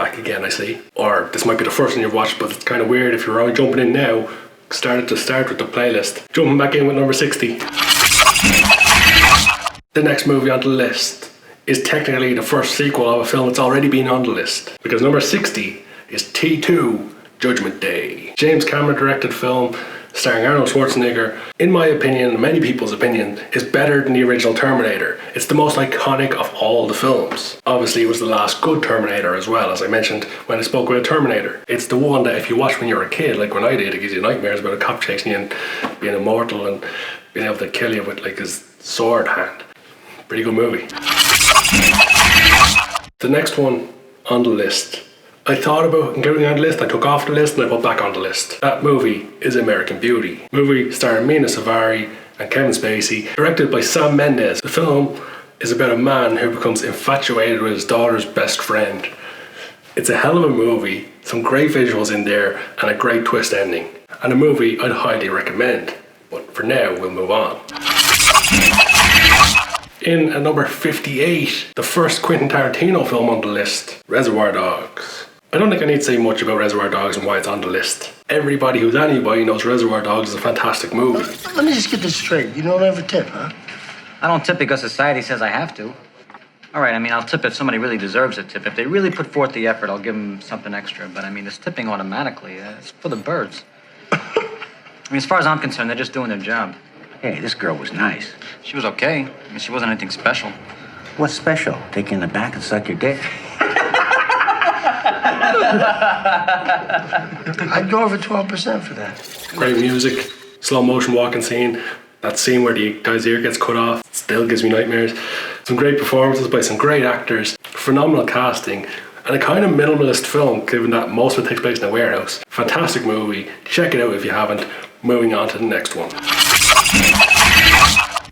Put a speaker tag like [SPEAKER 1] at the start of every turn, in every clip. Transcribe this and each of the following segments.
[SPEAKER 1] back again, I see. Or this might be the first one you've watched, but it's kind of weird if you're only jumping in now. Start with the playlist. Jumping back in with number 60. The next movie on the list is technically the first sequel of a film that's already been on the list. Because number 60 is T2, Judgment Day. James Cameron directed film starring Arnold Schwarzenegger, in my opinion and many people's opinion, is better than the original Terminator. It's the most iconic of all the films. Obviously it was the last good Terminator as well, as I mentioned when I spoke about Terminator. It's the one that if you watch when you're a kid, like when I did, it gives you nightmares about a cop chasing you and being immortal and being able to kill you with like his sword hand. Pretty good movie. The next one on the list, I thought about including on the list, I took off the list and I put back on the list. That movie is American Beauty. Movie starring Mina Savari and Kevin Spacey, directed by Sam Mendes. The film is about a man who becomes infatuated with his daughter's best friend. It's a hell of a movie, some great visuals in there and a great twist ending. And a movie I'd highly recommend. But for now, we'll move on. In at number 58, the first Quentin Tarantino film on the list, Reservoir Dogs. I don't think I need to say much about Reservoir Dogs and why it's on the list. Everybody who's anybody knows Reservoir Dogs is a fantastic movie.
[SPEAKER 2] Let me just get this straight. You don't ever tip, huh?
[SPEAKER 3] I don't tip because society says I have to. All right, I mean, I'll tip if somebody really deserves a tip. If they really put forth the effort, I'll give them something extra. But I mean, this tipping automatically, it's for the birds. I mean, as far as I'm concerned, they're just doing their job.
[SPEAKER 4] Hey, this girl was nice.
[SPEAKER 3] She was okay. I mean, she wasn't anything special.
[SPEAKER 4] What's special? Take you in the back and suck your dick?
[SPEAKER 2] I'd go over 12% for that.
[SPEAKER 1] Great music, slow motion walking scene. That scene where the guy's ear gets cut off still gives me nightmares. Some great performances by some great actors, phenomenal casting, and a kind of minimalist film given that most of it takes place in a warehouse. Fantastic movie. Check it out if you haven't. Moving on to the next one.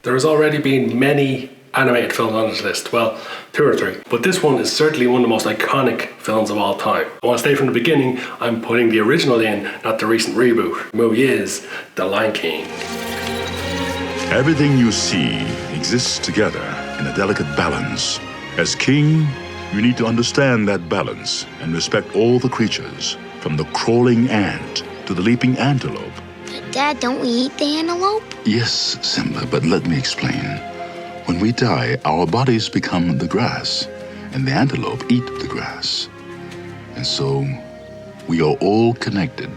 [SPEAKER 1] There has already been many animated films on this list, well, 2 or 3, but this one is certainly one of the most iconic films of all time. I want to say from the beginning, I'm putting the original in, not the recent reboot. The movie is The Lion King.
[SPEAKER 5] Everything you see exists together in a delicate balance. As king, you need to understand that balance and respect all the creatures, from the crawling ant to the leaping antelope.
[SPEAKER 6] Dad, don't we eat the antelope?
[SPEAKER 5] Yes, Simba, but let me explain. When we die, our bodies become the grass, and the antelope eat the grass. And so, we are all connected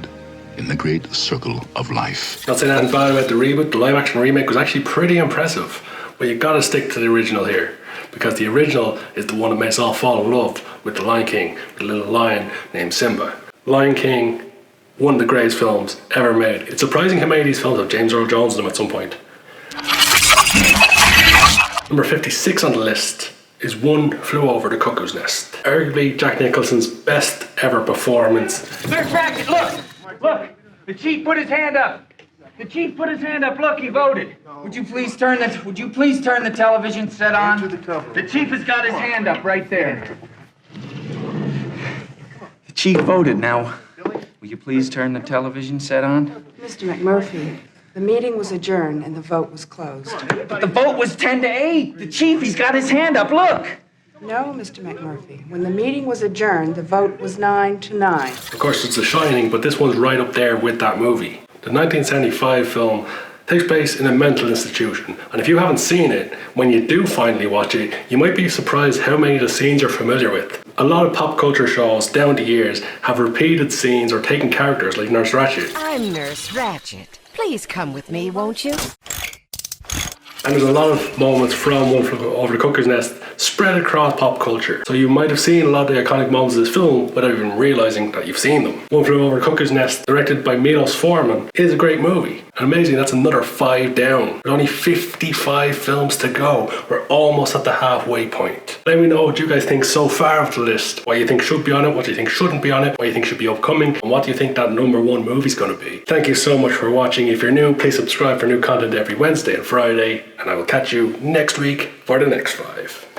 [SPEAKER 5] in the great circle of life.
[SPEAKER 1] Not saying anything bad about the reboot, the live action remake was actually pretty impressive. But you gotta stick to the original here, because the original is the one that makes us all fall in love with the Lion King, with a little lion named Simba. Lion King, one of the greatest films ever made. It's surprising how many of these films have James Earl Jones in them at some point. Number 56 on the list is One Flew Over the Cuckoo's Nest. Arguably Jack Nicholson's best ever performance.
[SPEAKER 7] There's Jack, look, the chief put his hand up. Look, he voted. Would you please turn the television set on? The chief has got his hand up right there. The chief voted. Now, will you please turn the television set on?
[SPEAKER 8] Mr. McMurphy, the meeting was adjourned and the vote was closed.
[SPEAKER 7] But the vote was 10-8. The chief, he's got his hand up, look.
[SPEAKER 8] No, Mr. McMurphy. When the meeting was adjourned, the vote was 9-9.
[SPEAKER 1] Of course, it's The Shining, but this one's right up there with that movie. The 1975 film takes place in a mental institution, and if you haven't seen it, when you do finally watch it, you might be surprised how many of the scenes you're familiar with. A lot of pop culture shows down the years have repeated scenes or taken characters like Nurse Ratched.
[SPEAKER 9] I'm Nurse Ratched. Please come with me, won't you?
[SPEAKER 1] And there's a lot of moments from One Flew Over the Cuckoo's Nest spread across pop culture. So you might have seen a lot of the iconic moments of this film without even realising that you've seen them. One Flew Over the Cuckoo's Nest, directed by Milos Forman, is a great movie. And amazing, that's another 5 down. With only 55 films to go. We're almost at the halfway point. Let me know what you guys think so far of the list. What you think should be on it, what you think shouldn't be on it, what you think should be upcoming, and what do you think that number 1 movie's going to be. Thank you so much for watching. If you're new, please subscribe for new content every Wednesday and Friday. And I will catch you next week for the next 5.